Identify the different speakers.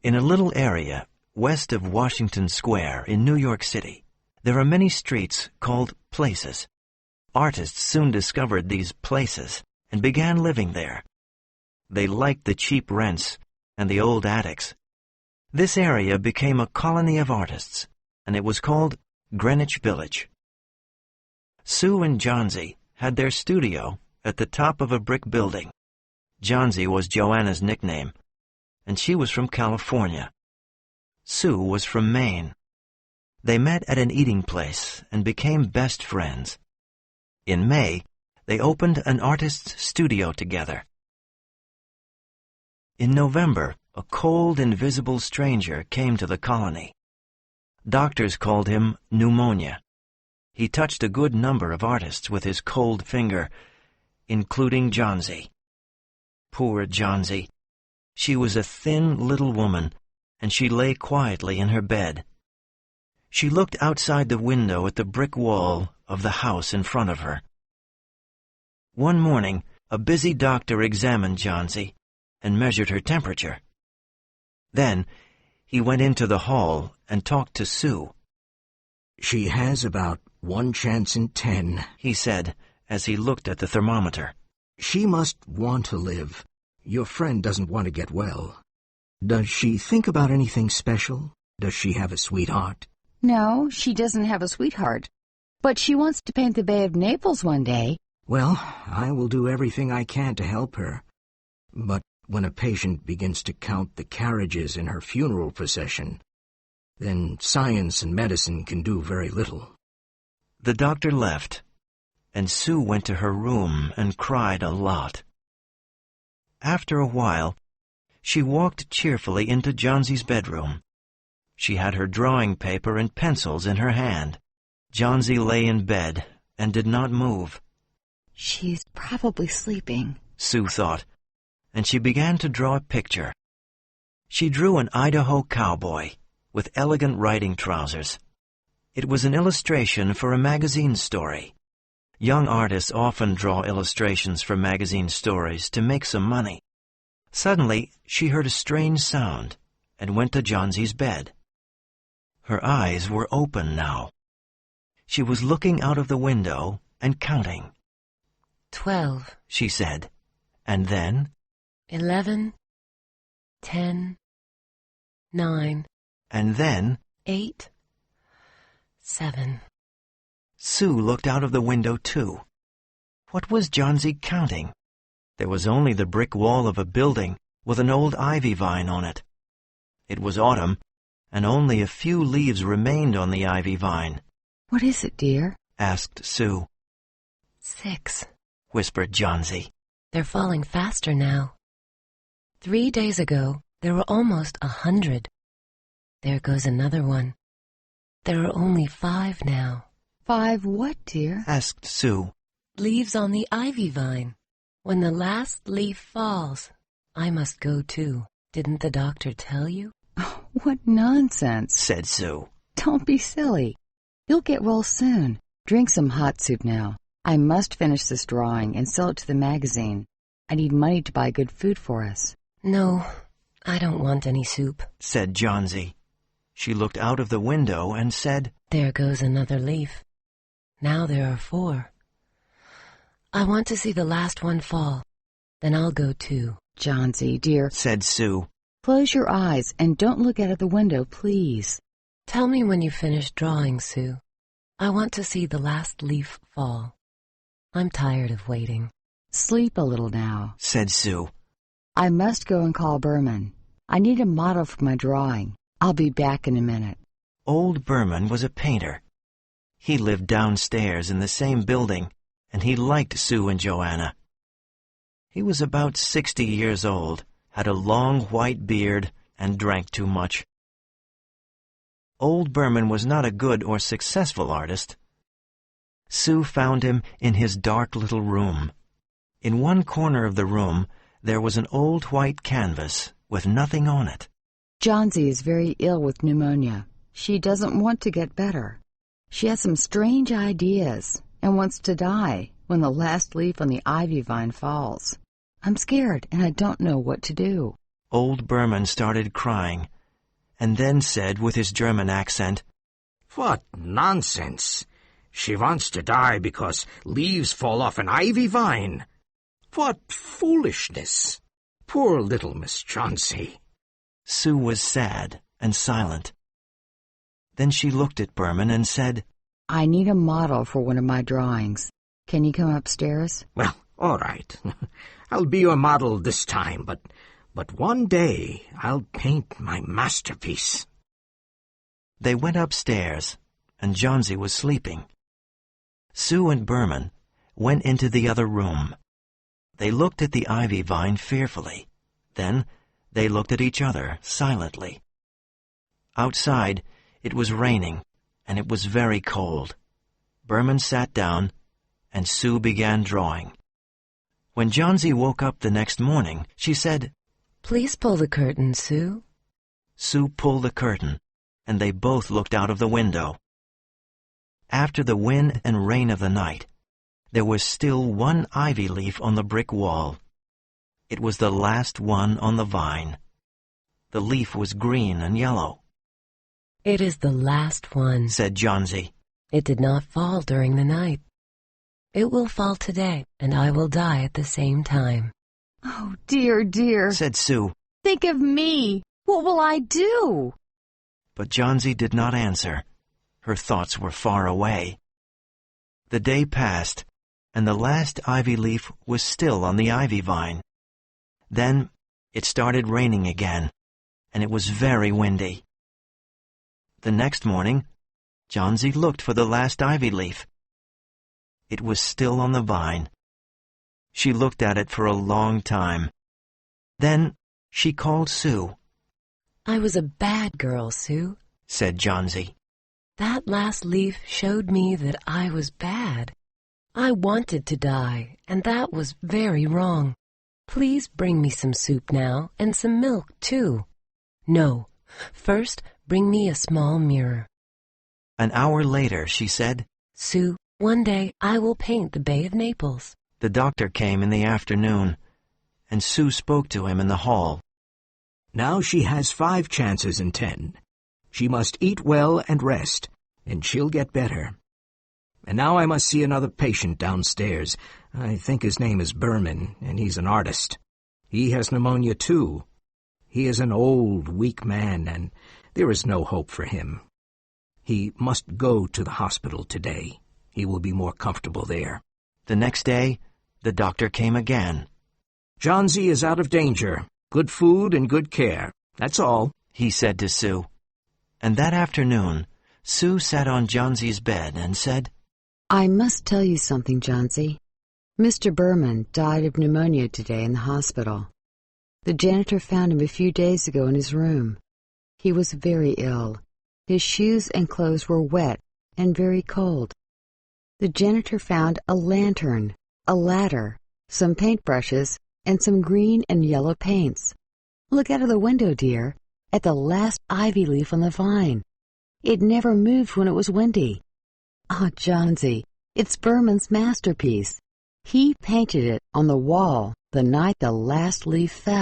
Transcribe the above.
Speaker 1: In a little area west of Washington Square in New York City, there are many streets called places. Artists soon discovered these places and began living there. They liked the cheap rents and the old attics. This area became a colony of artists, and it was called Greenwich Village. Sue and Johnsy had their studio at the top of a brick building. Johnsy was Joanna's nickname, and she was from California. Sue was from Maine. They met at an eating place and became best friends. In May, they opened an artist's studio together. In November, a cold, invisible stranger came to the colony. Doctors called him pneumonia. He touched a good number of artists with his cold finger, including Johnsy. Poor Johnsy. She was a thin little woman, and she lay quietly in her bed. She looked outside the window at the brick wall of the house in front of her. One morning, a busy doctor examined Johnsy and measured her temperature. Then, he went into the hall and talked to Sue.
Speaker 2: "She has about 1 chance in 10,
Speaker 1: he said as he looked at the thermometer.
Speaker 2: "She must want to live. Your friend doesn't want to get well. Does she think about anything special? Does she have a sweetheart?"
Speaker 3: No, she doesn't have a sweetheart. But she wants to paint the Bay of Naples one day.
Speaker 2: Well, I will do everything I can to help her. But when a patient begins to count the carriages in her funeral procession, then science and medicine can do very little.
Speaker 1: The doctor left, and Sue went to her room and cried a lot. After a while, she walked cheerfully into Johnsy's bedroom. She had her drawing paper and pencils in her hand. Johnsy lay in bed and did not move.
Speaker 3: She's probably sleeping,
Speaker 1: Sue thought, and she began to draw a picture. She drew an Idaho cowboy with elegant riding trousers. It was an illustration for a magazine story. Young artists often draw illustrations for magazine stories to make some money. Suddenly, she heard a strange sound and went to Johnsy's bed. Her eyes were open now. She was looking out of the window and counting.
Speaker 4: 12,
Speaker 1: she said, and then
Speaker 4: 11, 10, 9,
Speaker 1: and then
Speaker 4: 8, 7.
Speaker 1: Sue looked out of the window too. What was Johnsy counting? There was only the brick wall of a building with an old ivy vine on it. It was autumn, and only a few leaves remained on the ivy vine.
Speaker 3: What is it, dear?
Speaker 1: Asked Sue.
Speaker 4: 6,
Speaker 1: whispered Johnsy.
Speaker 4: They're falling faster now. 3 days ago, there were almost 100. There goes another one. There are only 5 now.
Speaker 3: 5 what, dear?
Speaker 1: Asked Sue.
Speaker 4: Leaves on the ivy vine. When the last leaf falls, I must go too. Didn't the doctor tell you?
Speaker 3: Oh, what nonsense,
Speaker 1: said Sue.
Speaker 3: Don't be silly. You'll get well soon. Drink some hot soup now. I must finish this drawing and sell it to the magazine. I need money to buy good food for us.
Speaker 4: No, I don't want any soup,
Speaker 1: said Johnsy. She looked out of the window and said,
Speaker 4: There goes another leaf. Now there are 4. I want to see the last one fall. Then I'll go too.
Speaker 3: Johnsy, dear,
Speaker 1: said Sue.
Speaker 3: Close your eyes and don't look out of the window, please.
Speaker 4: Tell me when you finish drawing, Sue. I want to see the last leaf fall. I'm tired of waiting.
Speaker 3: Sleep a little now,
Speaker 1: said Sue.
Speaker 3: I must go and call Berman. I need a model for my drawing. I'll be back in a minute.
Speaker 1: Old Berman was a painter. He lived downstairs in the same building, and he liked Sue and Joanna. He was about 60 years old, had a long white beard, and drank too much. Old Berman was not a good or successful artist. Sue found him in his dark little room. In one corner of the room, there was an old white canvas with nothing on it.
Speaker 3: Johnsy is very ill with pneumonia. She doesn't want to get better. She has some strange ideas and wants to die when the last leaf on the ivy vine falls. I'm scared and I don't know what to do.
Speaker 1: Old Berman started crying, and then said with his German accent,
Speaker 2: "What nonsense! She wants to die because leaves fall off an ivy vine. What foolishness! Poor little Miss Chauncey."
Speaker 1: Sue was sad and silent. Then she looked at Berman and said,
Speaker 3: I need a model for one of my drawings. Can you come upstairs?
Speaker 2: "Well, all right. I'll be your model this time, but one day I'll paint my masterpiece."
Speaker 1: They went upstairs, and Johnsy was sleeping. Sue and Berman went into the other room. They looked at the ivy vine fearfully. Then they looked at each other silently. Outside, it was raining, and it was very cold. Berman sat down, and Sue began drawing. When Johnsy woke up the next morning, she said,
Speaker 4: Please pull the curtain, Sue.
Speaker 1: Sue pulled the curtain, and they both looked out of the window. After the wind and rain of the night, there was still one ivy leaf on the brick wall. It was the last one on the vine. The leaf was green and yellow.
Speaker 4: It is the last one,
Speaker 1: said Johnsy.
Speaker 4: It did not fall during the night. It will fall today, and I will die at the same time.
Speaker 3: Oh, dear, dear,
Speaker 1: said Sue.
Speaker 3: Think of me. What will I do?
Speaker 1: But Johnsy did not answer. Her thoughts were far away. The day passed, and the last ivy leaf was still on the ivy vine. Then it started raining again, and it was very windy. The next morning, Johnsy looked for the last ivy leaf. It was still on the vine. She looked at it for a long time. Then she called Sue.
Speaker 4: I was a bad girl, Sue,
Speaker 1: said Johnsy.
Speaker 4: That last leaf showed me that I was bad. I wanted to die, and that was very wrong. Please bring me some soup now, and some milk, too. No, first bring me a small mirror.
Speaker 1: An hour later, she said,
Speaker 4: Sue, one day I will paint the Bay of Naples.
Speaker 1: The doctor came in the afternoon, and Sue spoke to him in the hall.
Speaker 2: Now she has 5 chances in 10. She must eat well and rest, and she'll get better. And now I must see another patient downstairs. I think his name is Berman, and he's an artist. He has pneumonia, too. He is an old, weak man, and there is no hope for him. He must go to the hospital today. He will be more comfortable there.
Speaker 1: The next day, the doctor came again.
Speaker 2: Johnsy is out of danger. Good food and good care. That's all,
Speaker 1: he said to Sue. And that afternoon, Sue sat on Johnsy's bed and said,
Speaker 3: I must tell you something, Johnsy. Mr. Berman died of pneumonia today in the hospital. The janitor found him a few days ago in his room. He was very ill. His shoes and clothes were wet and very cold. The janitor found a lantern, a ladder, some paintbrushes, and some green and yellow paints. Look out of the window, dear, at the last ivy leaf on the vine. It never moved when it was windy. Ah, Johnsy, it's Berman's masterpiece. He painted it on the wall the night the last leaf fell.